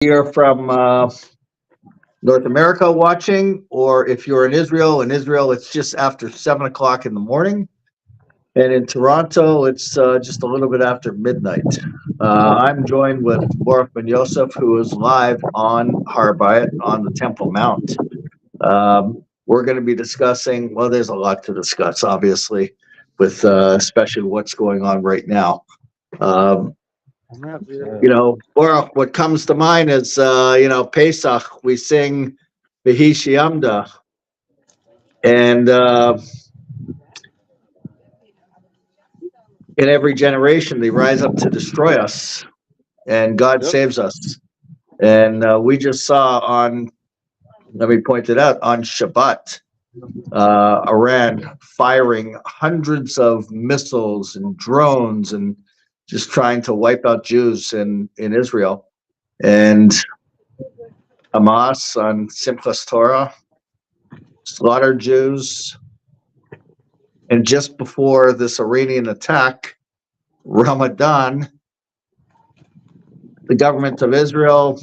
Here from North America watching, or if you're in Israel, it's just after 7 o'clock in the morning. And in Toronto, it's just a little bit after midnight. I'm joined with Baruch and Yoseph, who is live on Harbite on the Temple Mount. We're going to be discussing, well, there's a lot to discuss, obviously, with especially what's going on right now. Um, Baruch, what comes to mind is, Pesach. We sing V'hi Shiamda, and in every generation they rise up to destroy us, and God Yep. saves us. And we just saw on, let me point it out, on Shabbat, Iran firing hundreds of missiles and drones and just trying to wipe out Jews in Israel. And Hamas on Simchas Torah slaughtered Jews. And just before this Iranian attack, Ramadan, the government of Israel,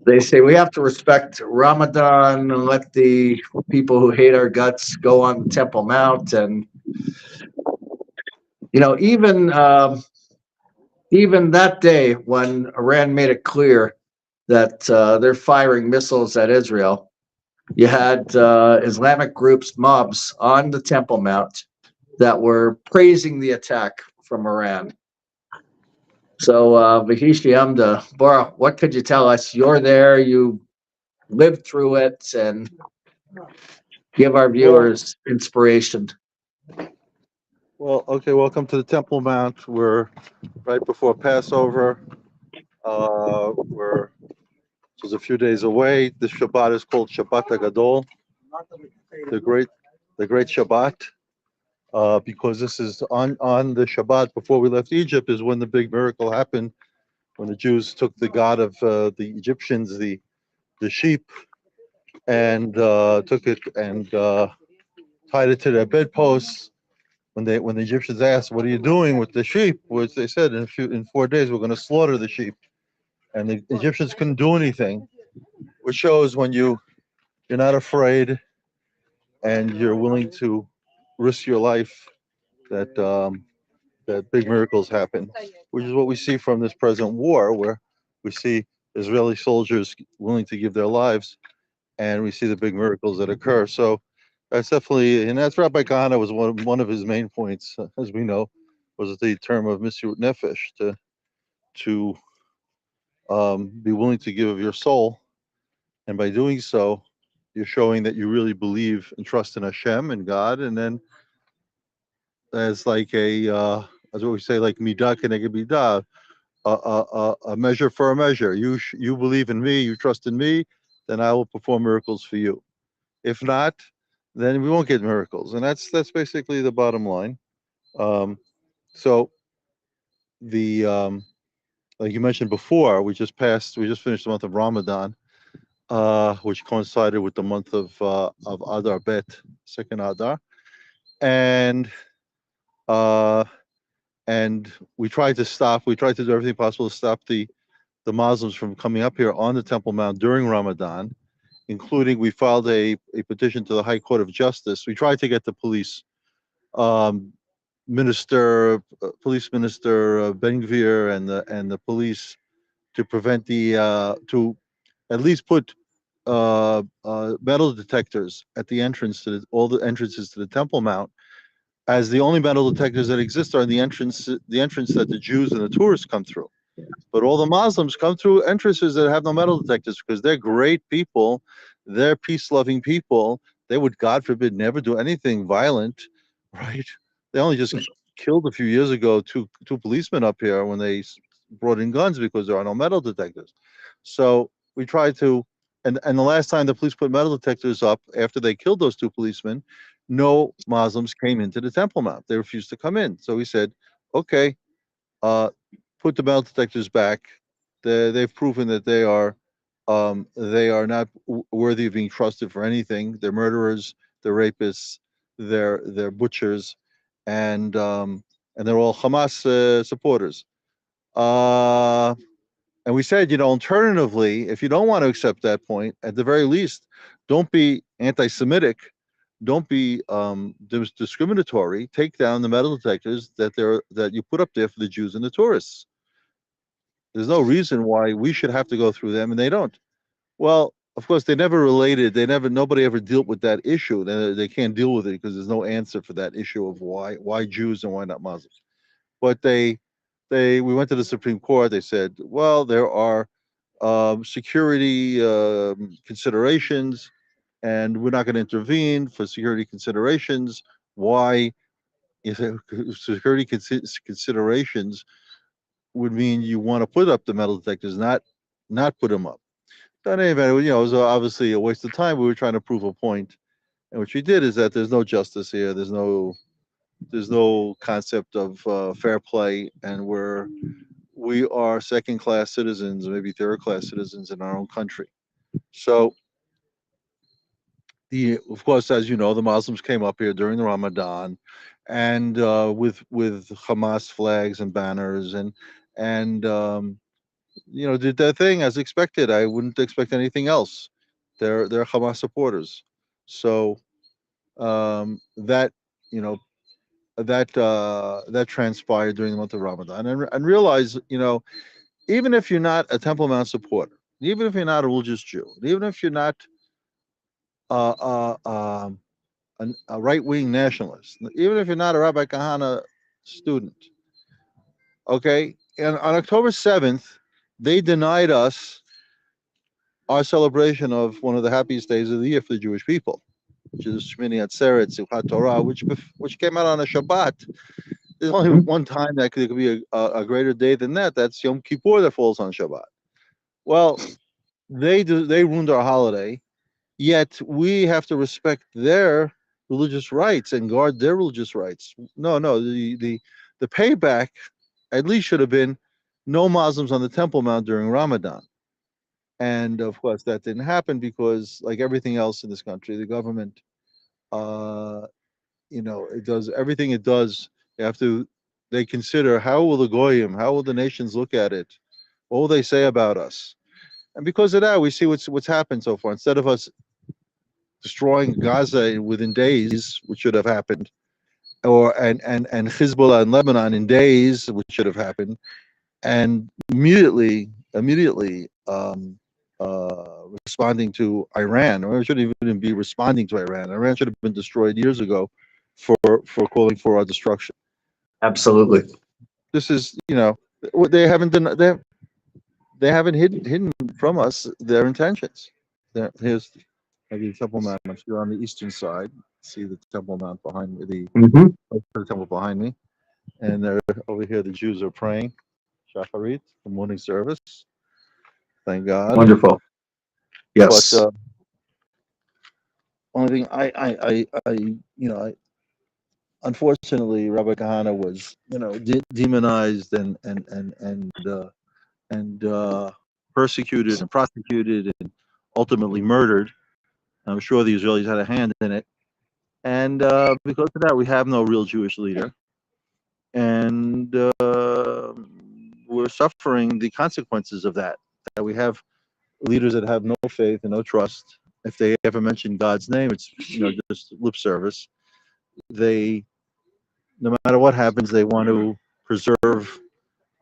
they say we have to respect Ramadan and let the people who hate our guts go on the Temple Mount. And even that day when Iran made it clear that they're firing missiles at Israel, you had Islamic groups, mobs on the Temple Mount that were praising the attack from Iran. So, Vahishi Amda, Bora, what could you tell us? You're there, you lived through it, and give our Well, viewers inspiration. okay. Welcome to the Temple Mount. We're right before Passover. We're just a few days away. This Shabbat is called Shabbat Hagadol, the great, the great Shabbat, because this is on the Shabbat before we left Egypt is when the big miracle happened, when the Jews took the god of the Egyptians, the sheep, and took it and tied it to their bedposts. When the Egyptians asked, "What are you doing with the sheep?" Which they said, in 4 days we're going to slaughter the sheep, and the Egyptians couldn't do anything, which shows when you're not afraid and you're willing to risk your life that that big miracles happen, which is what we see from this present war, where we see Israeli soldiers willing to give their lives, and we see the big miracles that occur. So that's definitely, and that's Rabbi Kahana was one of his main points, as we know, was the term of Misirut Nefesh, to be willing to give of your soul, and by doing so, you're showing that you really believe and trust in Hashem and God, and then as like as what we say, like midah keneged midah, a measure for a measure. You believe in me, you trust in me, then I will perform miracles for you. If not, then we won't get miracles, and that's basically the bottom line. Um, so the like you mentioned before, we just finished the month of Ramadan, which coincided with the month of Adar Bet, second Adar, and uh, and we tried to do everything possible to stop the Muslims from coming up here on the Temple Mount during Ramadan, including we filed a petition to the High Court of Justice. We tried to get the um, police minister Ben Gvir and the police to prevent to at least put metal detectors at the entrance to all the entrances to the Temple Mount, as the only metal detectors that exist are the entrance that the Jews and the tourists come through. But all the Muslims come through entrances that have no metal detectors because they're great people, they're peace-loving people. They would, God forbid, never do anything violent, right? They only just killed a few years ago two policemen up here when they brought in guns because there are no metal detectors. So we tried to, and the last time the police put metal detectors up after they killed those two policemen, no Muslims came into the Temple Mount. They refused to come in. So we said, okay, uh, put the metal detectors back. They've proven that they are not worthy of being trusted for anything. They're murderers, they're rapists, they're butchers, and they're all Hamas supporters. Uh, And we said, alternatively, if you don't want to accept that point, at the very least, don't be anti-Semitic, don't be discriminatory. Take down the metal detectors that you put up there for the Jews and the tourists. There's no reason why we should have to go through them, and they don't. Well, of course, they never related. Nobody ever dealt with that issue. They can't deal with it because there's no answer for that issue of why Jews and why not Muslims. But we went to the Supreme Court. They said, well, there are security considerations, and we're not going to intervene for security considerations. Why? If security considerations would mean you want to put up the metal detectors, not put them up. So anyway, it was obviously a waste of time. We were trying to prove a point, and what we did is that there's no justice here. There's no concept of fair play, and we are second-class citizens, maybe third-class citizens in our own country. So, of course, as you know, the Muslims came up here during the Ramadan, and with Hamas flags and banners, and did their thing as expected. I wouldn't expect anything else. They're Hamas supporters, so that you know that transpired during the month of Ramadan, and realize, even if you're not a Temple Mount supporter, even if you're not a religious Jew, even if you're not a right-wing nationalist, even if you're not a Rabbi Kahana student, okay, and on October 7th, they denied us our celebration of one of the happiest days of the year for the Jewish people, which is Shmini Atzeret, Simchat Torah, which came out on a Shabbat. There's only one time that there could be a greater day than that. That's Yom Kippur that falls on Shabbat. Well, they ruined our holiday, yet we have to respect their religious rights and guard their religious rights. No, the payback at least should have been no Muslims on the Temple Mount during Ramadan. And of course, that didn't happen because, like everything else in this country, the government, it does everything it does. They consider, how will the goyim, how will the nations look at it? What will they say about us? And because of that, we see what's happened so far. Instead of us destroying Gaza within days, which should have happened, and Hezbollah in Lebanon in days, which should have happened, and immediately responding to Iran, or it shouldn't even be responding to Iran. Iran should have been destroyed years ago for calling for our destruction. Absolutely. This is, they haven't done. They haven't hidden from us their intentions. Here's the Temple Mount. I'm here on the eastern side. See the Temple Mount behind me, the temple behind me, and they're over here. The Jews are praying Shacharit, the morning service. Thank God. Wonderful. Yes. But only thing I unfortunately, Rabbi Kahana was, demonized and persecuted and prosecuted and ultimately murdered. I'm sure the Israelis had a hand in it, and because of that, we have no real Jewish leader, and we're suffering the consequences of that. That we have leaders that have no faith and no trust. If they ever mention God's name, it's just lip service. They, no matter what happens, they want to preserve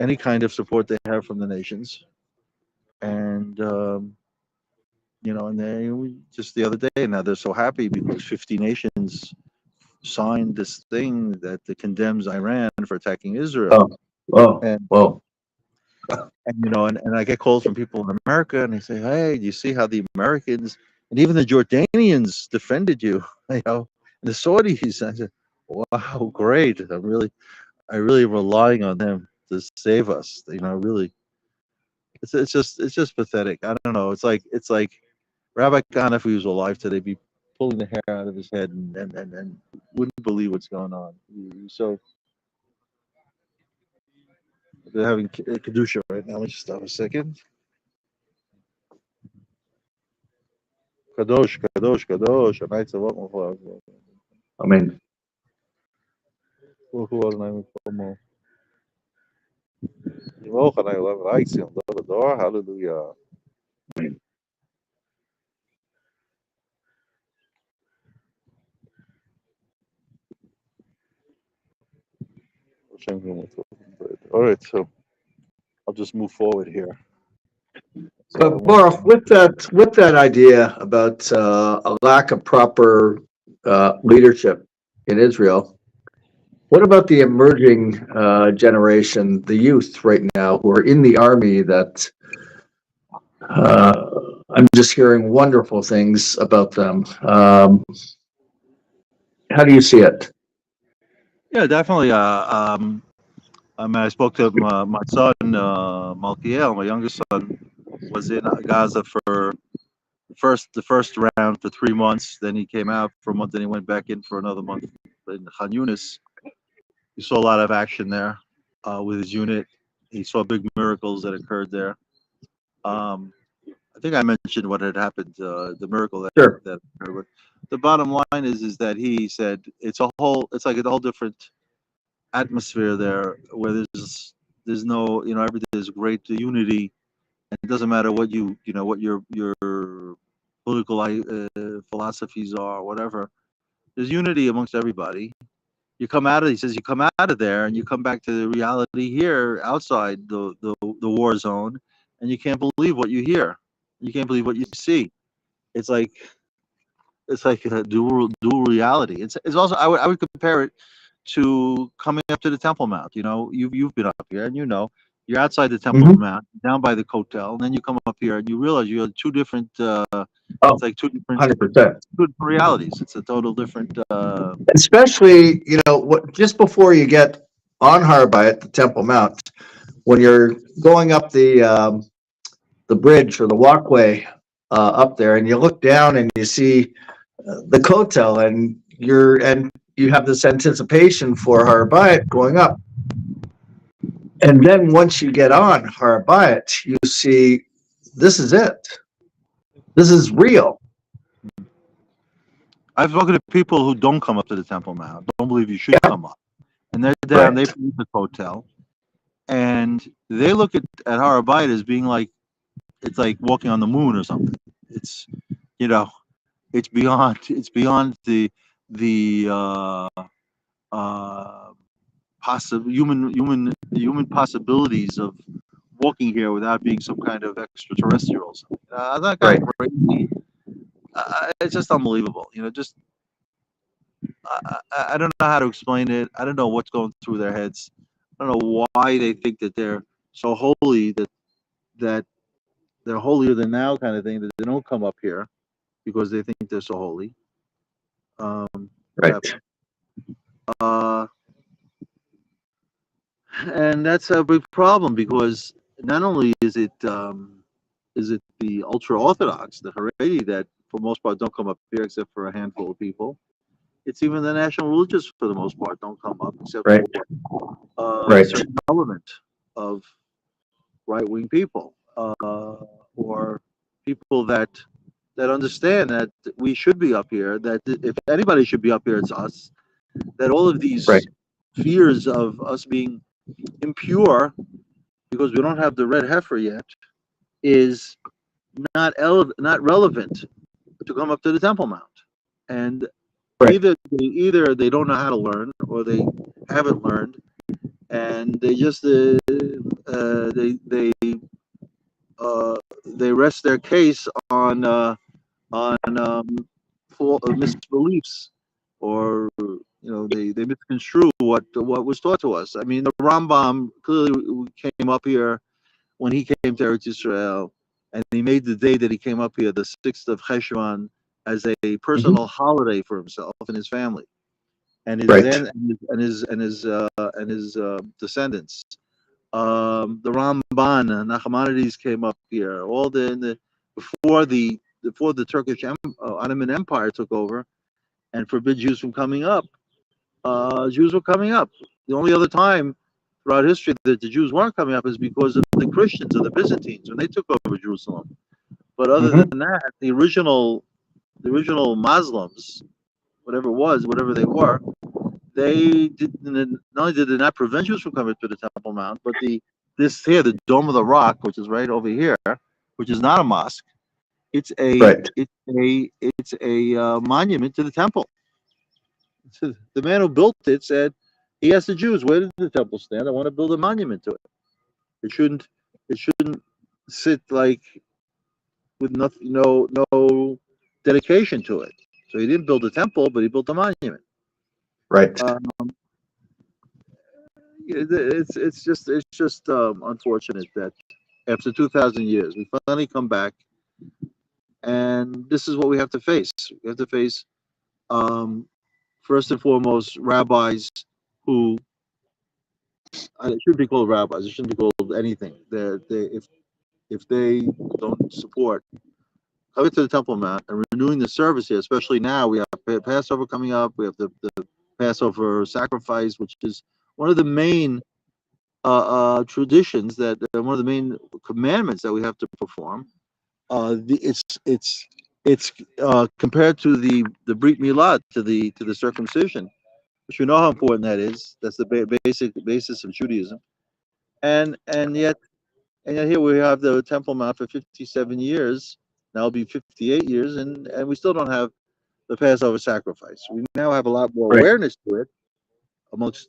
any kind of support they have from the nations. And and just the other day, now they're so happy because 50 nations signed this thing that condemns Iran for attacking Israel. Well. And I get calls from people in America, and they say, "Hey, do you see how the Americans and even the Jordanians defended you? And the Saudis." I said, "Wow, great! I really am relying on them to save us. Really, it's just pathetic. I don't know. It's like Rabbi Khan, if he was alive today, be pulling the hair out of his head and wouldn't believe what's going on. So they're having kedusha right now. Let me just stop a second. Kadosh, kadosh, kadosh. I mean, Hallelujah. All right, so I'll just move forward here. So I But want Baruch, with that idea about a lack of proper leadership in Israel, what about the emerging generation, the youth right now who are in the army that I'm just hearing wonderful things about them. How do you see it? Yeah, definitely. I mean, I spoke to my son, Malkiel, my youngest son, was in Gaza for the first round for 3 months. Then he came out for a month, then he went back in for another month in Khan Yunis. He saw a lot of action there with his unit. He saw big miracles that occurred there. I think I mentioned what had happened, the miracle Sure. that occurred. But the bottom line is that he said it's like a whole different atmosphere there where there's no, there's great unity, and it doesn't matter what what your political philosophies are, whatever. There's unity amongst everybody. He says, you come out of there and you come back to the reality here outside the war zone, and you can't believe what you hear. You can't believe what you see. It's like a dual reality. It's also, I would compare it to coming up to the Temple Mount. You've been up here, and you're outside the Temple Mm-hmm. Mount, down by the Kotel, and then you come up here and you realize you have two different. Oh, It's like two different 100%. realities. It's a total different. Especially, just before you get on Harbai at the Temple Mount, when you're going up the bridge or the walkway up there, and you look down and you see the Kotel, and you have this anticipation for Harbai going up. And then once you get on Harabayat, you see this is it. This is real. I've spoken to people who don't come up to the Temple Mount, don't believe you should come up, and they're down. They Right. leave the hotel, and they look at Harabayat as being like it's like walking on the moon or something. It's you know, it's beyond the uh, human possibilities of walking here without being some kind of extraterrestrials. That kind Right. of crazy. It's just unbelievable. Just I don't know how to explain it. I don't know what's going through their heads. I don't know why they think that they're so holy that they're holier than thou kind of thing, that they don't come up here because they think they're so holy. Right. Yeah. Uh, and that's a big problem because not only is it the ultra orthodox, the Haredi, that for most part don't come up here except for a handful of people. It's even the national religious for the most part don't come up except Right. for a Right. certain element of right wing people, or people that understand that we should be up here. That if anybody should be up here, it's us. That all of Right. these fears of us being impure because we don't have the red heifer yet is not relevant to come up to the Temple Mount. And Right. either they don't know how to learn or they haven't learned, and they just they rest their case on misbeliefs, or they misconstrue what was taught to us. I mean, the Rambam clearly came up here when he came to Eretz Israel, and he made the day that he came up here, the 6th of Cheshvan, as a Mm-hmm. personal holiday for himself and his family, and his Right. descendants. The Ramban, Nachmanides came up here. All before the Turkish Ottoman Empire took over and forbid Jews from coming up. Jews were coming up. The only other time throughout history that the Jews weren't coming up is because of the Christians or the Byzantines when they took over Jerusalem. But other Mm-hmm. than that, the original Muslims, whatever they were, they did not only did they not prevent Jews from coming to the Temple Mount, but the this here, the Dome of the Rock, which is right over here, which is not a mosque. It's a Right. monument to the temple. So the man who built it said he asked the Jews, "Where did the temple stand? I want to build a monument to it. It shouldn't sit like with nothing, no dedication to it." So he didn't build a temple, but he built a monument. Right. It's just unfortunate that after 2,000 years we finally come back, and this is what we have to face. We have to face first and foremost rabbis who it shouldn't be called rabbis. It shouldn't be called anything. If they don't support coming to the Temple Mount and renewing the service here, especially now we have Passover coming up. We have the Passover sacrifice, which is one of the main traditions one of the main commandments that we have to perform. It's compared to the Brit Milah, to the circumcision, which you know how important that is. That's the basic basis of Judaism, and yet here we have the Temple Mount for 57 years. Now it'll be 58 years, and we still don't have the Passover sacrifice. We now have a lot more Right. awareness to it amongst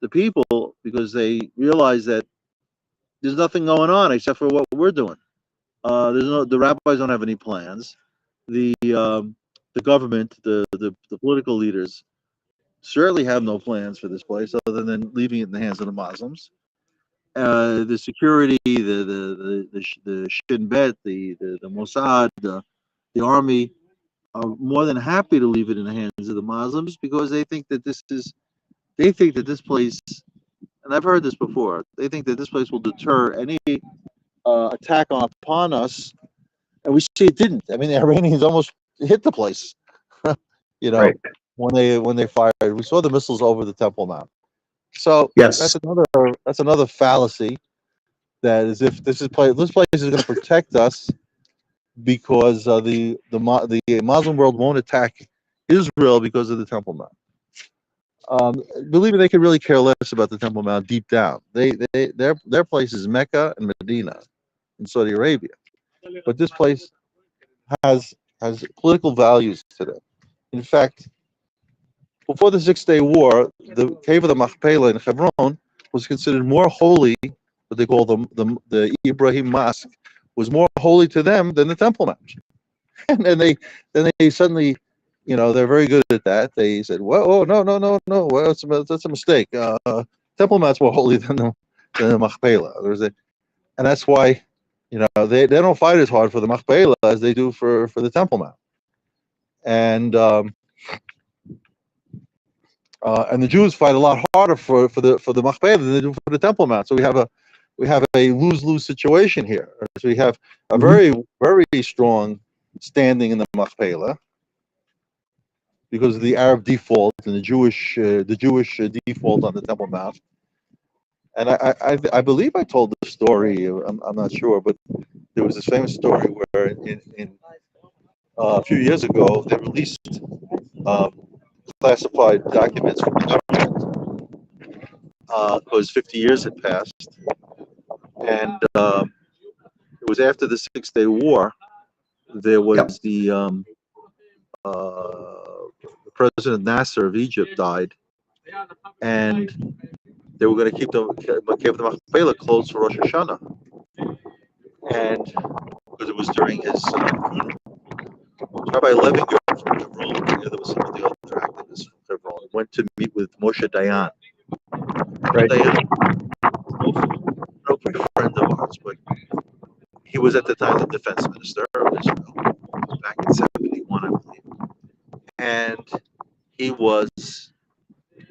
the people because they realize that there's nothing going on except for what we're doing. The rabbis don't have any plans. The government, the political leaders certainly have no plans for this place other than leaving it in the hands of the Muslims. The security, the Shin Bet, the Mossad, the army are more than happy to leave it in the hands of the Muslims because they think that this place, and I've heard this before, they think that this place will deter any attack upon us, and we see it didn't. I mean, the Iranians almost hit the place, Right. when they fired. We saw the missiles over the Temple Mount. So Yes. that's another fallacy. That is, if this place is going to protect us because the Muslim world won't attack Israel because of the Temple Mount. Believe me, they could really care less about the Temple Mount deep down. Their place is Mecca and Medina in Saudi Arabia, but this place has political values to them. In fact, before the 6-Day War, the cave of the Machpelah in Hebron was considered more holy. What they call the Ibrahim Mosque was more holy to them than the Temple Mount. And then they suddenly, they're very good at that. They said, "Well, oh no, well, that's a mistake. Temple Mount's more holy than the Machpelah." And that's why, they don't fight as hard for the Machpelah as they do for the Temple Mount. And the Jews fight a lot harder for the Machpelah than they do for the Temple Mount. So we have a lose-lose situation here. So we have a very, very strong standing in the Machpelah because of the Arab default and the Jewish default on the Temple Mount. And I believe I told the story. I'm not sure, but there was this famous story where in a few years ago they released classified documents from the government because 50 years had passed, and it was after the 6-Day War. There was the President Nasser of Egypt died, and they were going to keep the Cave of the Machpelah closed for Rosh Hashanah, and because it was during his funeral. Rabbi Levinger from Hebron, there was some of the other activists from Hebron, went to meet with Moshe Dayan. Right. Dayan, no quick friend of ours, but he was at the time the defense minister of Israel back in '71, I believe, and he was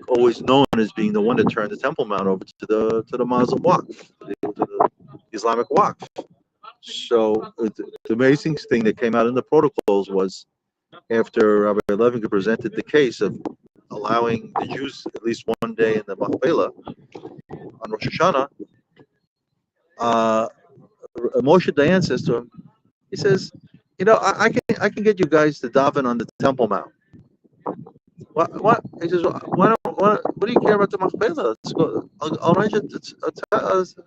always known as being the one that turned the Temple Mount over to the Muslim Waqf, to the Islamic Waqf. So the amazing thing that came out in the protocols was after Rabbi Levinger presented the case of allowing the Jews at least one day in the Machpelah on Rosh Hashanah, Moshe Dayan says to him, he says, I can get you guys to daven on the Temple Mount. What? He says, why what do you care about the Machpelah? Let's go. I'll arrange a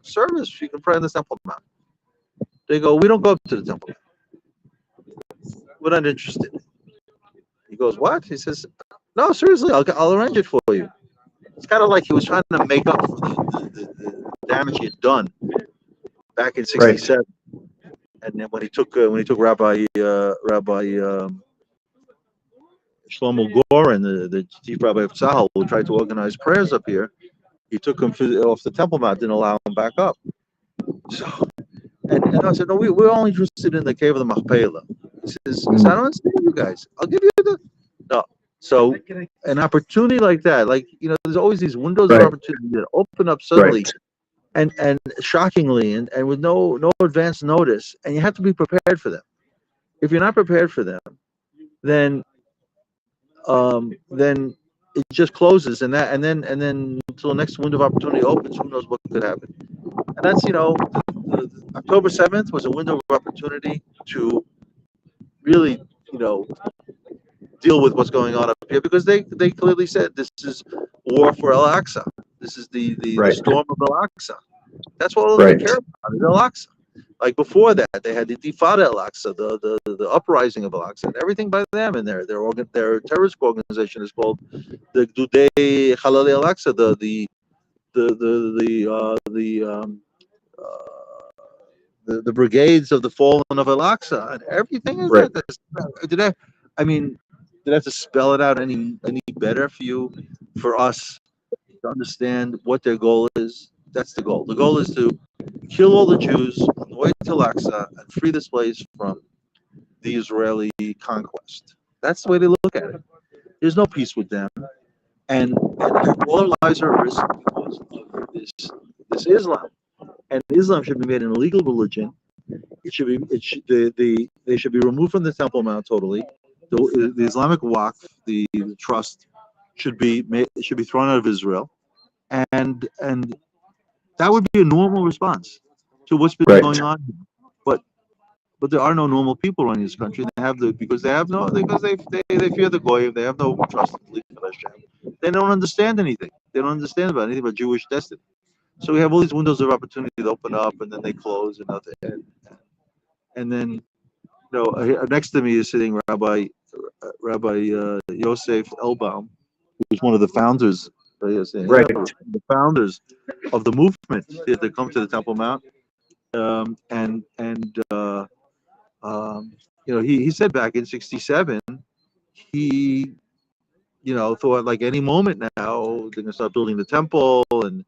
service. You can pray on the Temple Mount. They go, we don't go up to the Temple Mount. We're not interested. He goes, what? He says, no, seriously, I'll arrange it for you. It's kind of like he was trying to make up for the damage he had done back in '67. And then when he took Rabbi Shlomo Goren, the chief rabbi of Tzahal, who tried to organize prayers up here, he took him off the Temple Mount, didn't allow him back up. So, and I said, no, we're all interested in the cave of the Machpelah. He says, I don't understand you guys. I'll give you the no. So an opportunity like that, like there's always these windows of opportunity that open up suddenly, and shockingly, and with no advance notice, and you have to be prepared for them. If you're not prepared for them, then it just closes, and then until the next window of opportunity opens, who knows what could happen. And that's the October 7th was a window of opportunity to really deal with what's going on up here, because they clearly said this is war for Al-Aqsa. This is the storm of Al-Aqsa. That's what they care about, is Al-Aqsa. Like before that, they had the Intifada Al-Aqsa, the uprising of Al-Aqsa, and everything by them. And their terrorist organization is called the Dudei Halali Al-Aqsa, the brigades of the fallen of Al-Aqsa, and everything is like this. Did I have to spell it out any better for us to understand what their goal is? That's the goal. The goal is to kill all the Jews on the way to Al-Aqsa and free this place from the Israeli conquest. That's the way they look at it. There's no peace with them, and all our lives are at risk because of this Islam. And Islam should be made an illegal religion. They should be removed from the Temple Mount totally. The Islamic Waqf, the trust, should be thrown out of Israel, and that would be a normal response to what's been going on here. But there are no normal people running this country. Because they fear the Goyim. They have no trust in belief in Hashem. They don't understand anything. They don't understand about anything about Jewish destiny. So we have all these windows of opportunity that open up, and then they close, and nothing. And then, next to me is sitting Rabbi Yoseph Elbaum, who's one of the founders, the founders of the movement that come to the Temple Mount. He said back in '67, he thought like any moment now they're gonna start building the temple, and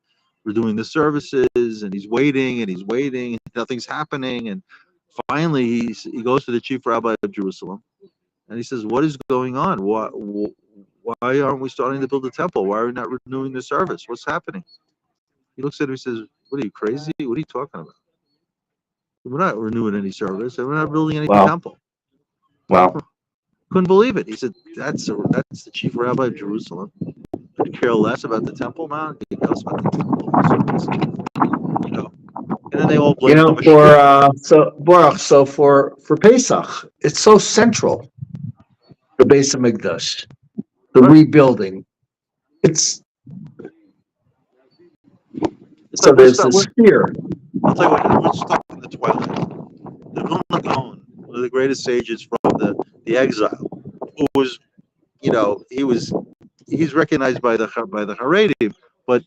we're doing the services, and he's waiting, and nothing's happening, and finally he goes to the chief rabbi of Jerusalem, and he says, what is going on? Why aren't we starting to build the temple? Why are we not renewing the service? What's happening? He looks at him and says, what are you, crazy? What are you talking about? We're not renewing any service, and we're not building any temple. Wow. Couldn't believe it. He said, that's the chief rabbi of Jerusalem. Could care less about the Temple Mount. He cares about the temple. And then they all blame him. For Pesach, it's so central. The Beis Hamikdash, the rebuilding. So there's this fear. I'll tell you what, we're stuck in the twilight. The Vilna Gaon, one of the greatest sages from the exile, who was, he's recognized by the Haredim, but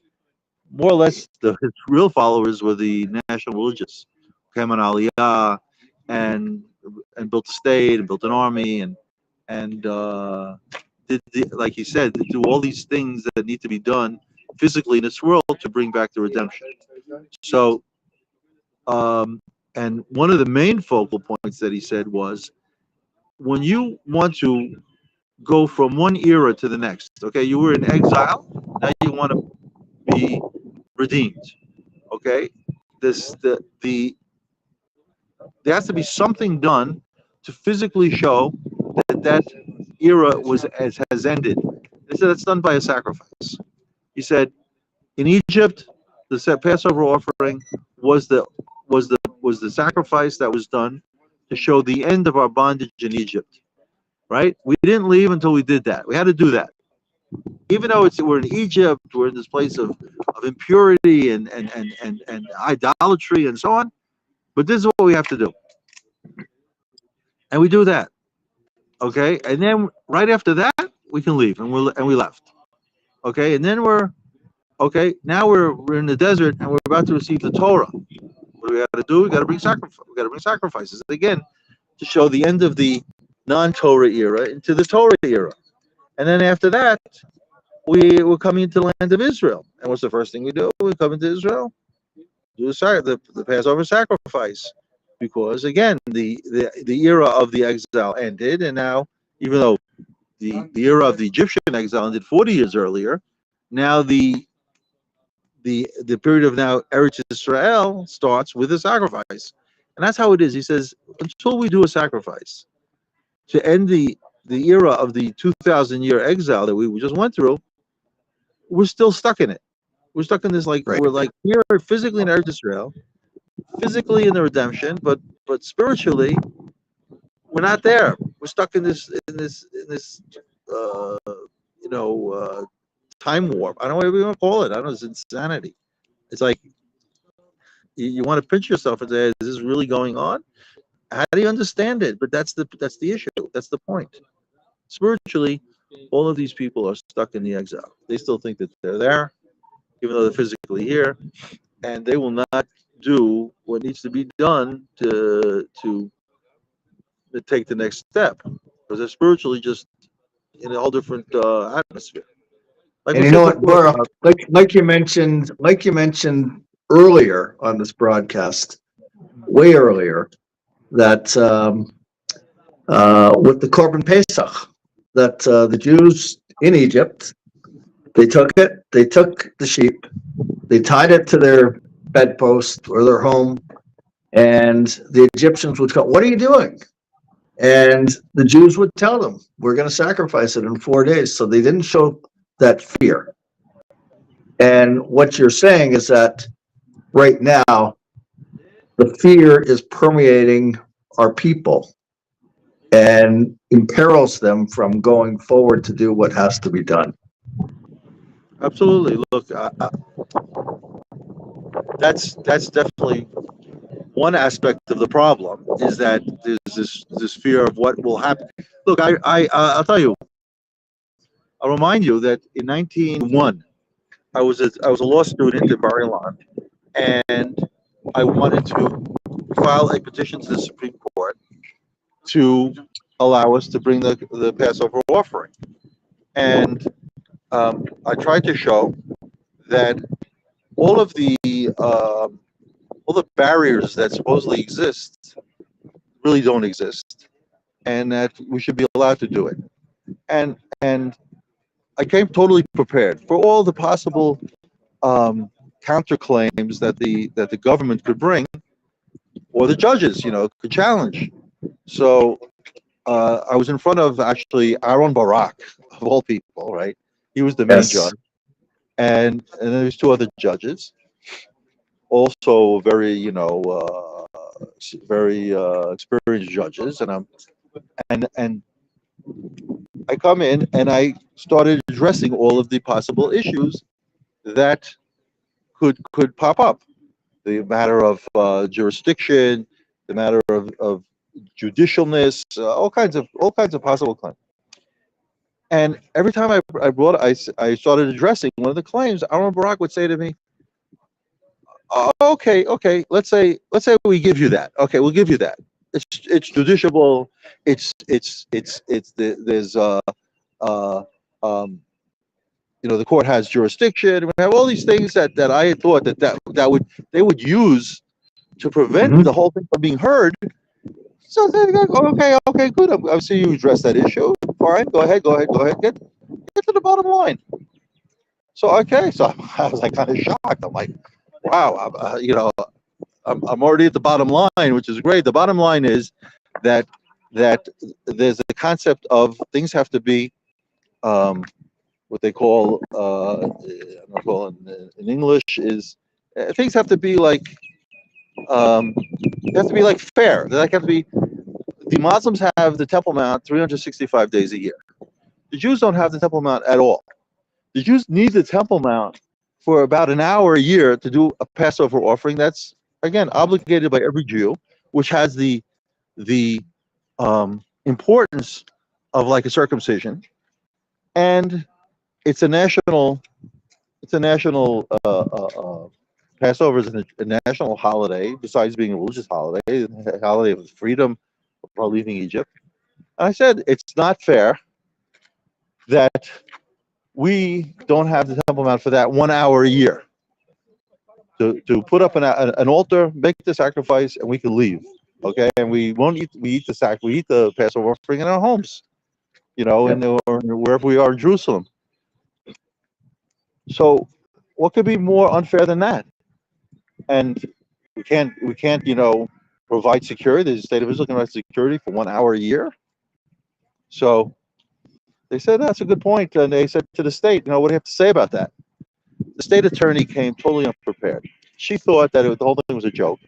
more or less his real followers were the national religious, who came on Aliyah and built a state and built an army and did like he said, do all these things that need to be done physically in this world to bring back the redemption. So, and one of the main focal points that he said was, when you want to go from one era to the next, okay, you were in exile, now you want to be redeemed, okay? There has to be something done to physically show that era has ended. He said that's done by a sacrifice. He said, in Egypt, the Passover offering was the sacrifice that was done to show the end of our bondage in Egypt. Right? We didn't leave until we did that. We had to do that. even though we're in Egypt, we're in this place of impurity and idolatry and so on. But this is what we have to do, and we do that. Okay, and then right after that, we can leave, and we left. Okay, and then now we're in the desert, and we're about to receive the Torah. What do we got to do? We got to bring sacrifice. We got to bring sacrifices again to show the end of the non-Torah era into the Torah era. And then after that, we're coming into the land of Israel. And what's the first thing we do? We come into Israel, do the Passover sacrifice, because again, the era of the exile ended, and now, even though the era of the Egyptian exile ended 40 years earlier, now the period of now Eretz Israel starts with a sacrifice, and that's how it is. He says, until we do a sacrifice to end the era of the 2,000-year exile that we just went through, we're still stuck in it. We're stuck in this, like, Right. we're like here physically in Eretz Israel, physically in the redemption, but spiritually we're not there. We're stuck in this uh, time warp. I don't know what we want to call it. I don't know. It's insanity. It's like you want to pinch yourself and say, "Is this really going on?" How do you understand it? But that's the issue. That's the point. Spiritually, all of these people are stuck in the exile. They still think that they're there, even though they're physically here, and they will not do what needs to be done to take the next step, because they're spiritually just in a whole different atmosphere. Like And we you know said what, before, Baruch, like you mentioned earlier on this broadcast, way earlier, that with the Korban Pesach, that the Jews in Egypt, they took the sheep, they tied it to their bedpost or their home, and the Egyptians would go, "What are you doing?" And the Jews would tell them, "We're going to sacrifice it in 4 days." So they didn't show that fear. And what you're saying is that right now, the fear is permeating our people and imperils them from going forward to do what has to be done. absolutely. Look, that's definitely one aspect of the problem, is that there's this fear of what will happen. Look, I'll tell you. I'll remind you that in 1901, I was a law student in Bar Ilan, and I wanted to file a petition to the Supreme Court to allow us to bring the Passover offering. And I tried to show that all of the barriers that supposedly exist really don't exist, and that we should be allowed to do it. And I came totally prepared for all the possible counterclaims that the government could bring, or the judges, could challenge. So I was in front of, actually, Aaron Barak, of all people, right? He was the main Yes. judge, and then there's two other judges, also very experienced judges, and I come in and I started addressing all of the possible issues that could pop up. The matter of jurisdiction, the matter of judicialness, all kinds of possible claims. And every time I started addressing one of the claims, Aaron Barak would say to me, okay, let's say we give you that. Okay, we'll give you that. It's judiciable. There's the court has jurisdiction. We have all these things that I had thought that they would use to prevent the whole thing from being heard. So they go, okay, good. I see you address that issue. All right, go ahead. Get to the bottom line. So so I was like kind of shocked. I'm like, wow, I'm already at the bottom line, which is great. The bottom line is that there's a concept of things have to be what they call in English is things have to be like they have to be like fair. They have to be. The Muslims have the Temple Mount 365 days a year. The Jews don't have the Temple Mount at all. The Jews need the Temple Mount for about an hour a year to do a Passover offering. That's again obligated by every Jew, which has the importance of like a circumcision, and it's a national Passover is a national holiday besides being a religious holiday, a holiday of freedom for leaving Egypt. And I said it's not fair that we don't have the Temple Mount for that 1 hour a year to put up an altar, make the sacrifice, and we can leave. Okay, and we won't eat. We eat the Passover offering in our homes, or wherever we are in Jerusalem. So, what could be more unfair than that? And we can't, provide security. The state of Israel can provide security for 1 hour a year. So they said that's a good point, and they said to the state, what do you have to say about that? The state attorney came totally unprepared. She thought that the whole thing was a joke,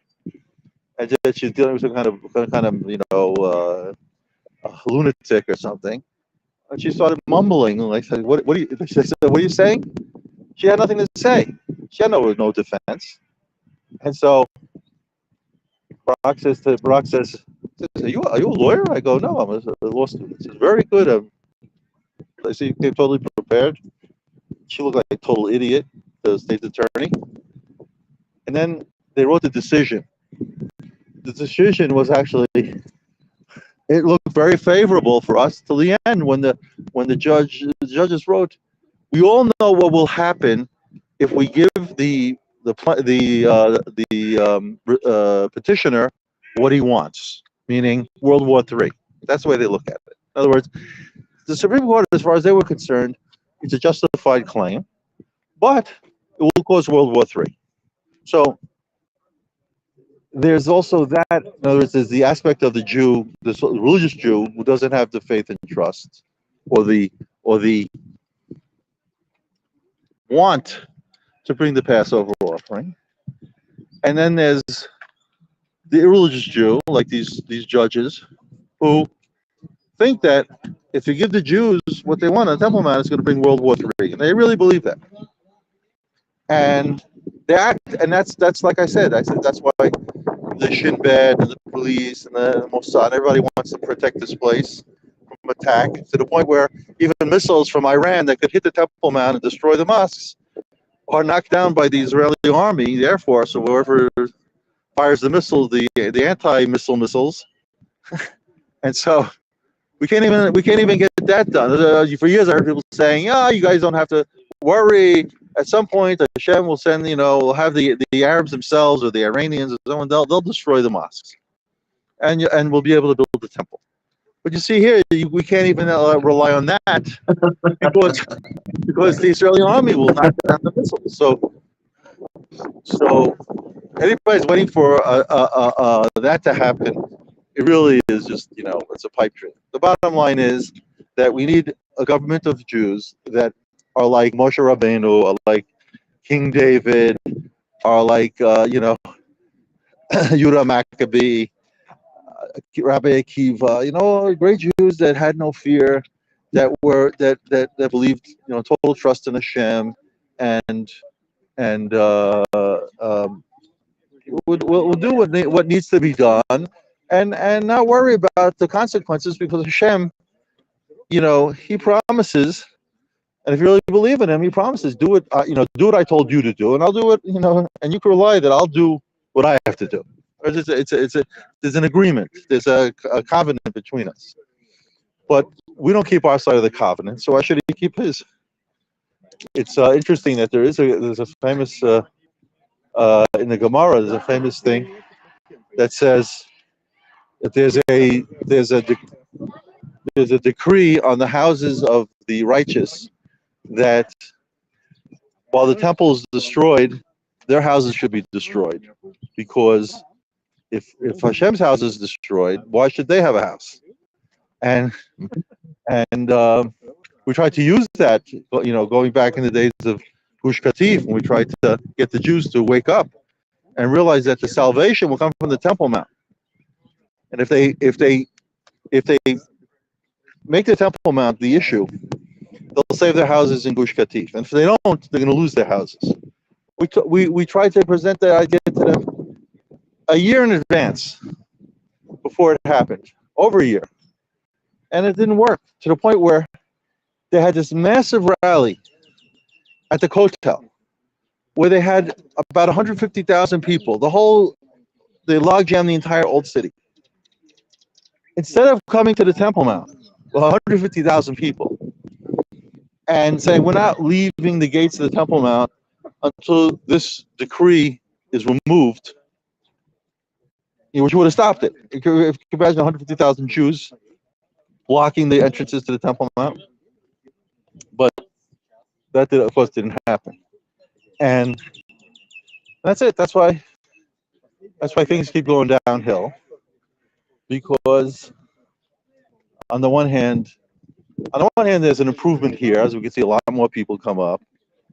and that she's dealing with some kind of a lunatic or something. And she started mumbling, like, "What do you?" She said, "What are you saying?" She had nothing to say. She had no defense. And so Baruch says, "Are you a lawyer?" I go, "No, I'm a law student." She says, "Very good." I see you came totally prepared. She looked like a total idiot, the state's attorney. And then they wrote the decision. The decision was actually, it looked very favorable for us till the end when the judges wrote, "We all know what will happen if we give the petitioner what he wants," meaning World War III. That's the way they look at it. In other words, the Supreme Court, as far as they were concerned, it's a justified claim, but it will cause World War III. So there's also that. In other words, there's the aspect of the Jew, the religious Jew, who doesn't have the faith and trust, or the want to bring the Passover offering, and then there's the irreligious Jew, like these judges, who think that if you give the Jews what they want on the Temple Mount, it's going to bring World War III, and they really believe that. And they act, and that's like I said that's why the Shin Bet and the police and the Mossad, everybody wants to protect this place from attack, to the point where even missiles from Iran that could hit the Temple Mount and destroy the mosques are knocked down by the Israeli army, the Air Force, or whoever fires the missiles, the anti-missile missiles. And so we can't even get that done. For years, I heard people saying, you guys don't have to worry. At some point, Hashem will send, will have the Arabs themselves or the Iranians or someone, they'll destroy the mosques, and we'll be able to build the temple. But you see here, we can't even rely on that because the Israeli army will knock down the missiles. So anybody's waiting for that to happen. It really is just, it's a pipe dream. The bottom line is that we need a government of Jews that are like Moshe Rabbeinu, or like King David, or like, Yudah Maccabee, Rabbi Akiva, great Jews that had no fear, that believed, total trust in Hashem, and will do what needs to be done, and not worry about the consequences, because Hashem, He promises, and if you really believe in Him, He promises, do what I told you to do, and I'll do it, and you can rely that I'll do what I have to do. There's an agreement, there's a covenant between us, but we don't keep our side of the covenant, so why should He keep His? It's interesting that there's a famous in the Gemara, there's a famous thing that says that there's a decree on the houses of the righteous that while the temple is destroyed, their houses should be destroyed, because if Hashem's house is destroyed, why should they have a house? And we tried to use that, going back in the days of Gush Katif, when we tried to get the Jews to wake up and realize that the salvation will come from the Temple Mount. And if they make the Temple Mount the issue, they'll save their houses in Gush Katif. And if they don't, they're going to lose their houses. We tried to present that idea to them a year in advance before it happened, over a year. And it didn't work, to the point where they had this massive rally at the Kotel where they had about 150,000 people. They log jammed the entire old city. Instead of coming to the Temple Mount with 150,000 people and saying, we're not leaving the gates of the Temple Mount until this decree is removed, which would have stopped it. If you imagine 150,000 Jews blocking the entrances to the Temple Mount. But that, of course, didn't happen. And that's it. That's why things keep going downhill. Because on the one hand, there's an improvement here, as we can see a lot more people come up,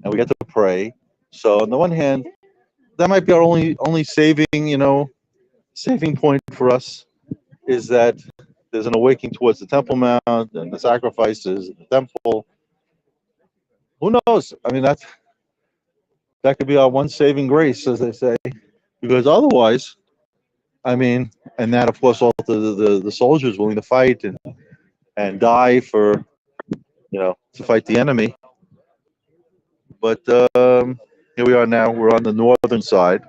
and we get to pray. So on the one hand, that might be our only saving point for us, is that there's an awakening towards the Temple Mount and the sacrifices in the temple. Who knows? I mean, that could be our one saving grace, as they say, because otherwise, I mean, and that, of course, all the soldiers willing to fight and die for, to fight the enemy. But here we are now. We're on the northern side.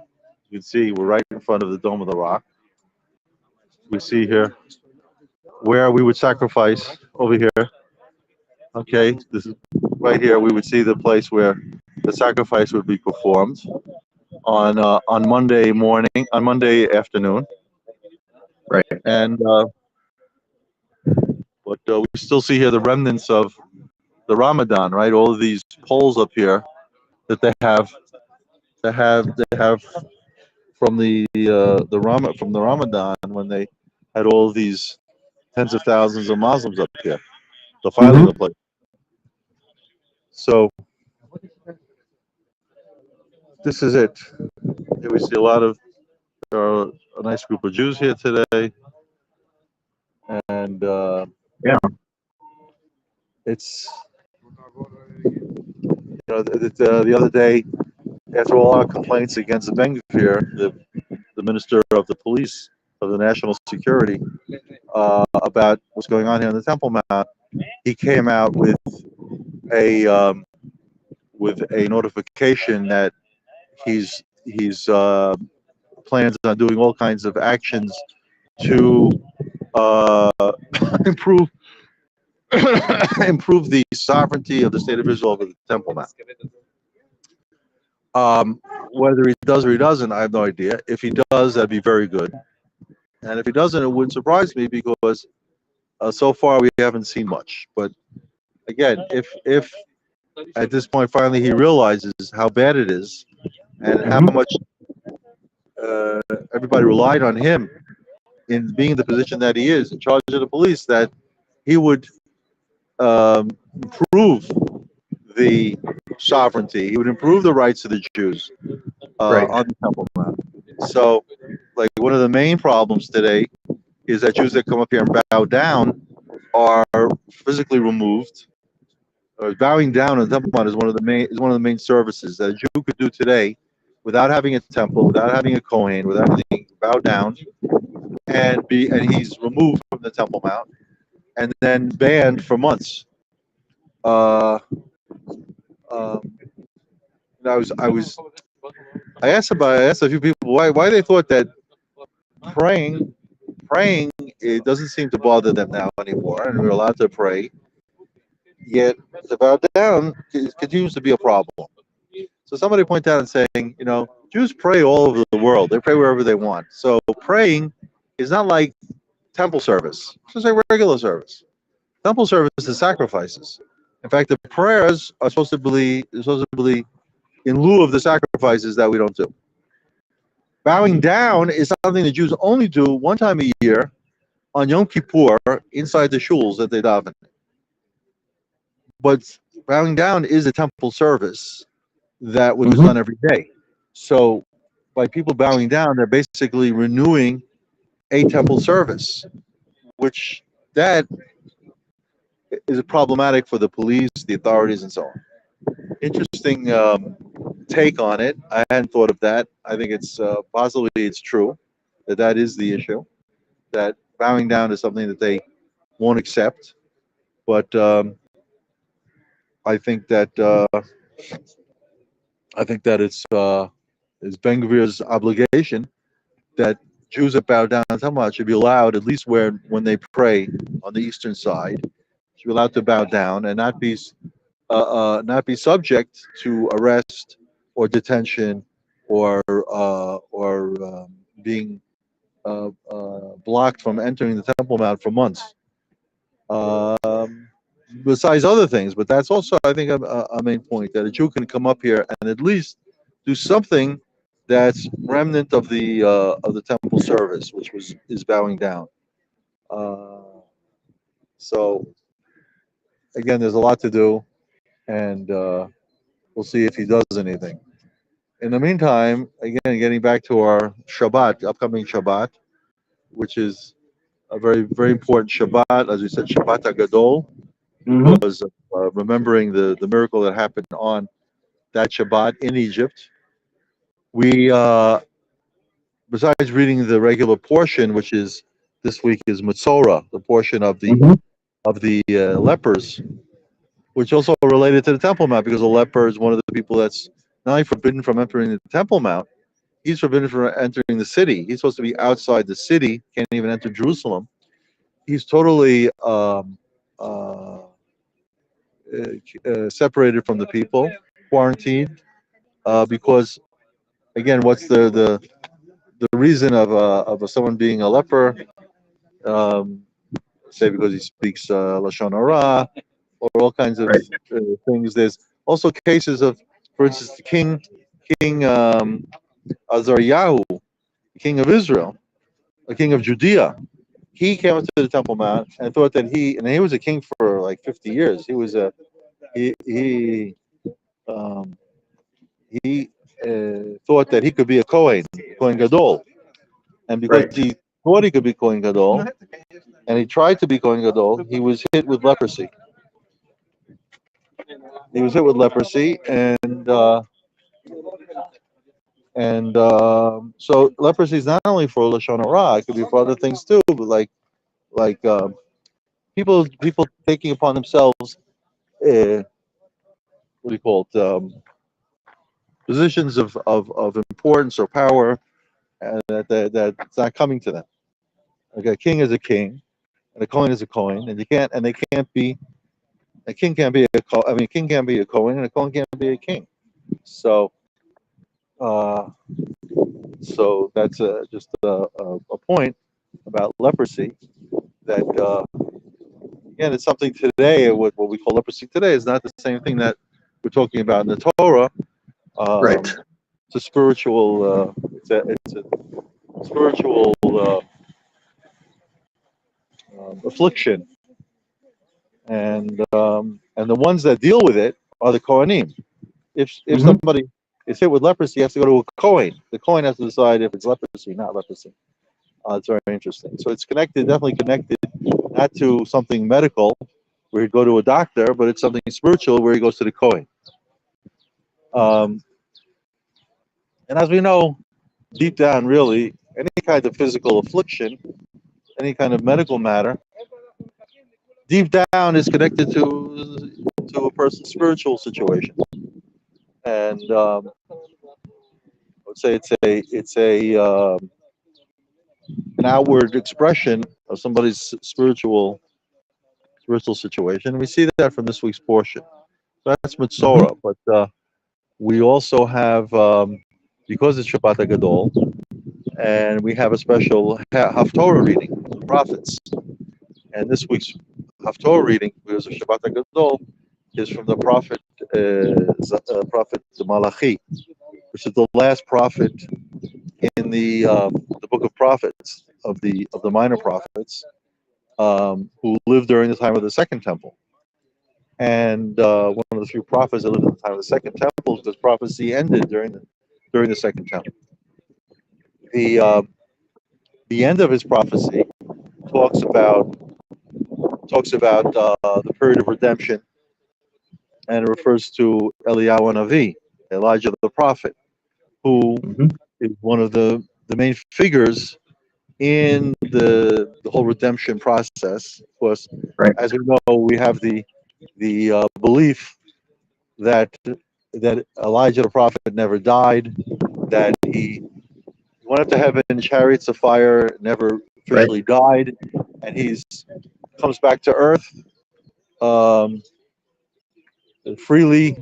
You can see we're right in front of the Dome of the Rock. We see here where we would sacrifice over here. Okay, this is right here. We would see the place where the sacrifice would be performed on Monday morning, on Monday afternoon. Right. And but we still see here the remnants of the Ramadan, right? All of these poles up here that they have from the Ramadan, when they had all of these tens of thousands of Muslims up here defiling the place. So this is it. Here we see there are a nice group of Jews here today, and Yeah. it's the other day, after all our complaints against Ben Gvir, the minister of the police of the national security, about what's going on here in the Temple Mount, he came out with a notification that he's plans on doing all kinds of actions to improve the sovereignty of the state of Israel over the Temple Mount. Whether he does or he doesn't, I have no idea. If he does, that'd be very good. And if he doesn't, it wouldn't surprise me, because so far we haven't seen much. But again, if at this point finally he realizes how bad it is and how much everybody relied on him in being in the position that he is, in charge of the police, that he would improve the sovereignty, he would improve the rights of the Jews on the Temple Mount. So, like, one of the main problems today is that Jews that come up here and bow down are physically removed. Bowing down on the Temple Mount is one of the main services that a Jew could do today, without having a temple, without having a Kohen, without anything. Bow down, and he's removed from the Temple Mount, and then banned for months. I asked a few people why they thought that praying it doesn't seem to bother them now anymore, and we're allowed to pray. Yet the bow down continues to be a problem. So somebody pointed out and saying, Jews pray all over the world. They pray wherever they want. So praying is not like temple service. It's just like regular service. Temple service is sacrifices. In fact, the prayers are supposed to be in lieu of the sacrifices that we don't do. Bowing down is something the Jews only do one time a year on Yom Kippur inside the shuls that they daven. But bowing down is a temple service that was done every day. So by people bowing down, they're basically renewing a temple service, which that is it problematic for the police, the authorities, and so on. Interesting take on it. I hadn't thought of that. I think it's possibly it's true that that is the issue. That bowing down is something that they won't accept. But I think that it's Ben Gvir's obligation that Jews that bow down to Talmud should be allowed, at least where when they pray on the eastern side, should be allowed to bow down and not be subject to arrest or detention or being blocked from entering the Temple Mount for months. Besides other things, but that's also, I think, a main point that a Jew can come up here and at least do something that's remnant of the temple service, which is bowing down. So again, there's a lot to do, and we'll see if he does anything. In the meantime, again, getting back to our Shabbat, upcoming Shabbat, which is a very, very important Shabbat, as we said, Shabbat HaGadol, Mhm. because of remembering the miracle that happened on that Shabbat in Egypt. We, besides reading the regular portion, which is this week is Matzorah, the portion Mhm. of the lepers, which also related to the Temple Mount, because a leper is one of the people that's not only forbidden from entering the Temple Mount, he's forbidden from entering the city. He's supposed to be outside the city, can't even enter Jerusalem. He's totally separated from the people, quarantined, because again, what's the reason of someone being a leper? Um, say because he speaks lashon hara or all kinds of Right. things. There's also cases of, for instance, King Azariah, king of Israel, a king of Judea. He came up to the Temple Mount and thought that he was a king for like 50 years. He was a um, he thought that he could be a Kohen Gadol, and because Right. he thought he could be Kohen Gadol, and he tried to be Kohen Gadol, he was hit with leprosy. He was hit with leprosy, and so leprosy is not only for lashon hara; it could be for other things too, but like people taking upon themselves what do you call it, positions of importance or power that's not coming to them. Like a king is a king, and a Kohen is a Kohen, and they can't be a king can't be a king can't be a Kohen, and a Kohen can't be a king. So uh, so that's just a point about leprosy that again it's something today. What we call leprosy today is not the same thing that we're talking about in the Torah. Right. It's a spiritual. It's a spiritual affliction, and the ones that deal with it are the Kohanim. If Mhm. somebody is hit with leprosy, he has to go to a Kohen. The Kohen has to decide if it's leprosy, not leprosy. It's very interesting. So it's connected, definitely connected, not to something medical where he'd go to a doctor, but it's something spiritual where he goes to the Kohen. Um, and as we know, deep down, really, any kind of physical affliction, any kind of medical matter, deep down is connected to a person's spiritual situation. And I would say it's an outward expression of somebody's spiritual situation. We see that from this week's portion. That's Mhm. Mitzorah, but we also have because it's Shabbat Gadol, and we have a special Haftorah reading, the prophets. And this week's Haftorah reading, because of Shabbat Gadol, is from the prophet Malachi, which is the last prophet in the book of prophets of the minor prophets who lived during the time of the Second Temple. And one of the few prophets that lived at the time of the Second Temple, because prophecy ended during the Second Temple. The the end of his prophecy talks about talks about the period of redemption, and it refers to Eliyahu Navi, Elijah the prophet, who Mhm. is one of the main figures in the whole redemption process. Of course, Right. as we know, we have the belief that Elijah the prophet never died, that he went up to heaven in chariots of fire, never Right. officially died, and he's comes back to earth um, freely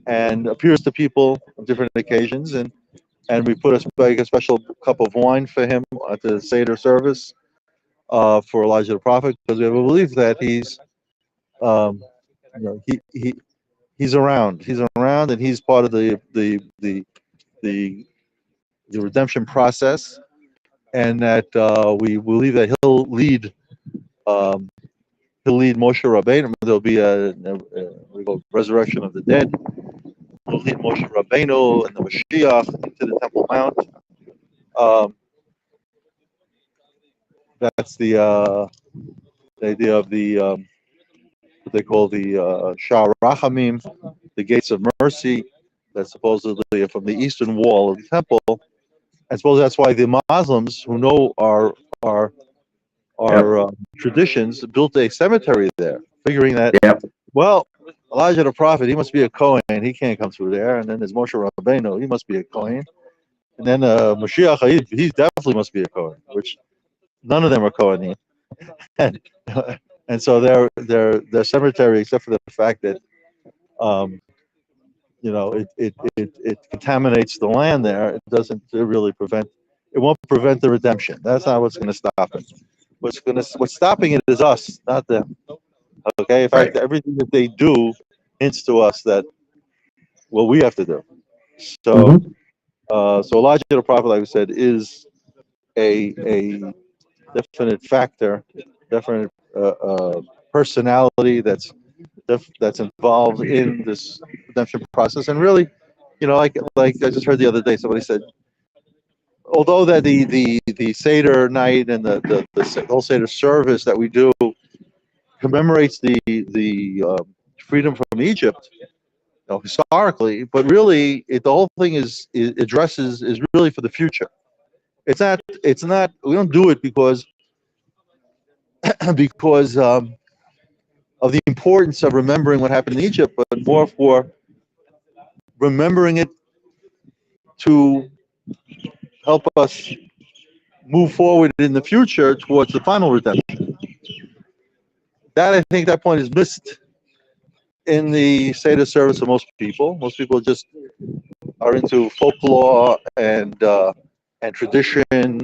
and appears to people on different occasions, and we put a special cup of wine for him at the Seder service for Elijah the prophet, because we have a belief that um, he's around. He's around, and he's part of the the redemption process, and that we believe that um, he'll lead Moshe Rabbeinu. There'll be we call resurrection of the dead. He'll lead Moshe Rabbeinu and the Mashiach into the Temple Mount. Um, that's the idea of what they call the Sha'ar Rachamim, the gates of mercy, that supposedly are from the eastern wall of the temple. I suppose that's why the Muslims, who know our Yep. traditions, built a cemetery there, figuring that, Yep. well, Elijah the prophet, he must be a Kohen, he can't come through there. And then there's Moshe Rabbeinu, he must be a Kohen. And then Mashiach, he definitely must be a Kohen, which none of them are Kohanim. and, and so their cemetery, except for the fact that um, it contaminates the land there, it doesn't really prevent. It won't prevent the redemption. That's not what's going to stop it. What's stopping it is us, not them. Okay. In fact, Right. everything that they do hints to us that what we have to do. So, Mhm. so Elijah the prophet, like we said, is a definite factor, definite personality that's involved in this redemption process. And really, like I just heard the other day, somebody said, although that the Seder night and the whole Seder service that we do commemorates the freedom from Egypt, historically, but really, the whole thing is addresses is really for the future. It's not. We don't do it because because of the importance of remembering what happened in Egypt, but more for remembering it to help us move forward in the future towards the final redemption. That, I think, that point is missed in the Seder service of most people. Most people just are into folklore and tradition and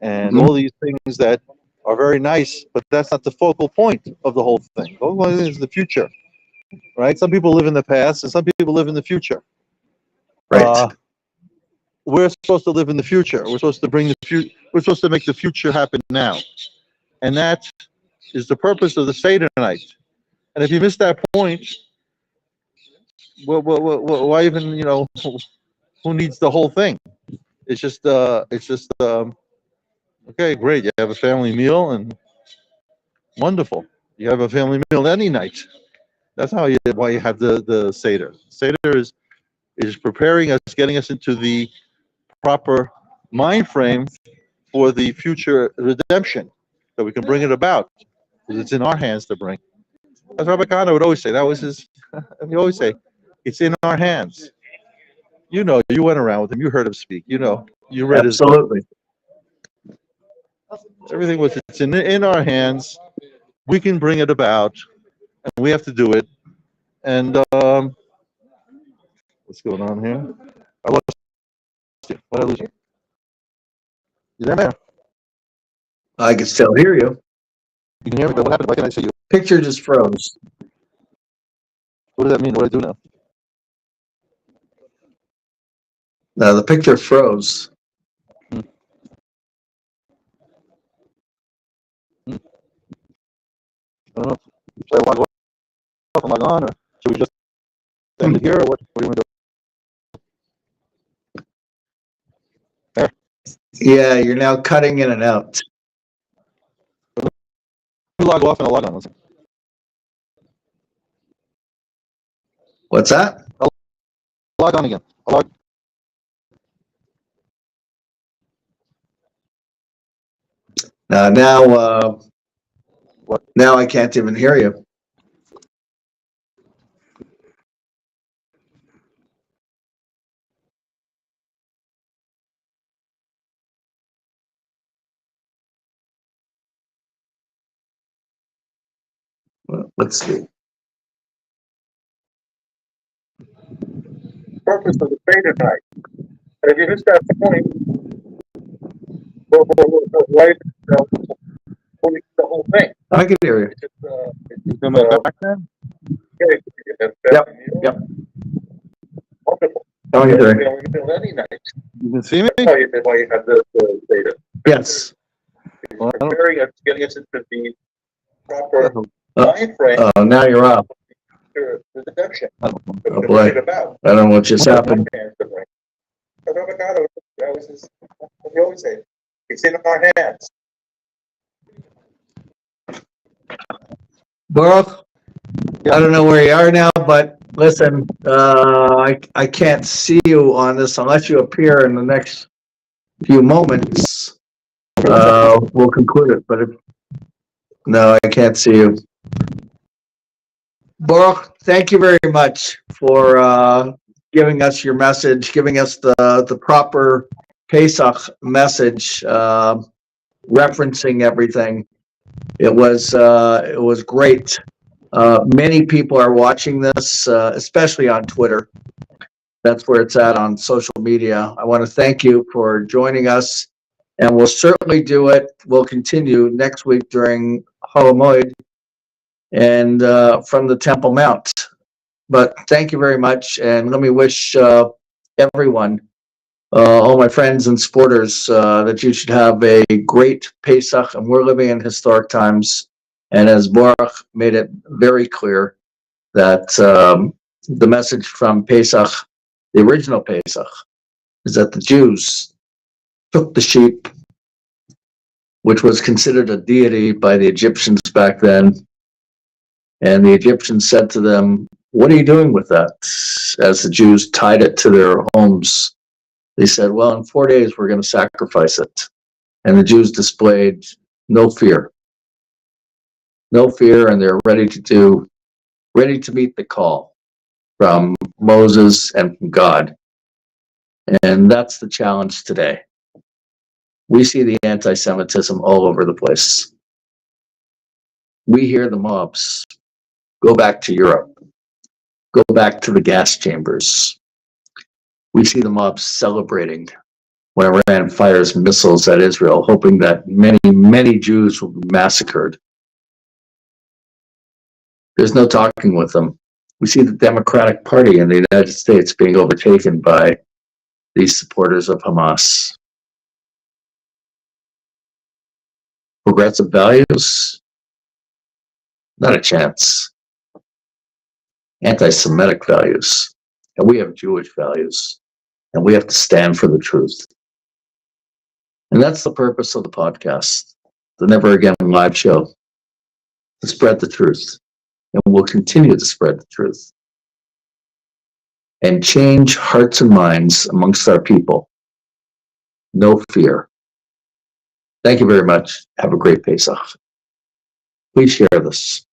Mhm. all these things that are very nice, but that's not the focal point of the whole thing. The focal point is the future, right? Some people live in the past, and some people live in the future. Right. Uh, we're supposed to live in the future. We're supposed to bring the future. We're supposed to make the future happen now, and that is the purpose of the Seder night. And if you miss that point, why even who needs the whole thing? It's just okay, great. You have a family meal and wonderful. You have a family meal any night. That's why you have the Seder. Seder is preparing us, getting us into the proper mind frame for the future redemption, so we can bring it about, because it's in our hands to bring. As Rabbi Kana would always say, that was his. He always say, "It's in our hands." You went around with him. You heard him speak. You read his book. Absolutely. Everything was it's in our hands. We can bring it about, and we have to do it. And what's going on here? I lost you. What did I lose you? You there, man? I can still hear you. You can hear me, but what happened? Why can't I see you? Picture just froze. What does that mean? What do I do now? No, the picture froze. Hmm. Hmm. I don't know. Should I log off and log on, or should we just end it here, or what do you want to do? There. Yeah, you're now cutting in and out. log off and I'll log on. What's that? Log on again. I'll log. What? Now I can't even hear you. Well, let's see. Purpose of the Seder night. And if you missed that point, right, the whole thing. I can hear you. It's Yep. Wonderful. How are you doing? You feel any night. You can see me? That's why you have the Seder. Yes. Well, I don't- Preparing us, getting us into the proper mind frame Oh, now you're up. to the deduction. Oh, boy. About. I don't know what just happened. We always say, it's in our hands. Baruch, I don't know where you are now, but listen, I can't see you on this unless you appear in the next few moments. We'll conclude it, but no, I can't see you. Baruch, thank you very much for giving us your message, giving us the proper Pesach message, referencing everything. It was great. Many people are watching this, especially on Twitter. That's where it's at on social media. I want to thank you for joining us, and we'll certainly do it. We'll continue next week during Holomoid and from the Temple Mount. But thank you very much, and let me wish everyone, all my friends and supporters, that you should have a great Pesach. And we're living in historic times. And as Baruch made it very clear that the message from Pesach, the original Pesach, is that the Jews took the sheep, which was considered a deity by the Egyptians back then. And the Egyptians said to them, "What are you doing with that?" As the Jews tied it to their homes, they said, "Well, in 4 days, we're going to sacrifice it." And the Jews displayed no fear. No fear, and they're ready to meet the call from Moses and from God. And that's the challenge today. We see the anti-Semitism all over the place. We hear the mobs. Go back to Europe. Go back to the gas chambers. We see the mobs celebrating when Iran fires missiles at Israel, hoping that many, many Jews will be massacred. There's no talking with them. We see the Democratic Party in the United States being overtaken by these supporters of Hamas. Progressive values? Not a chance. Anti-Semitic values. And we have Jewish values. And we have to stand for the truth. And that's the purpose of the podcast, the Never Again live show, to spread the truth. And we'll continue to spread the truth and change hearts and minds amongst our people. No fear. Thank you very much. Have a great Pesach. Please share this.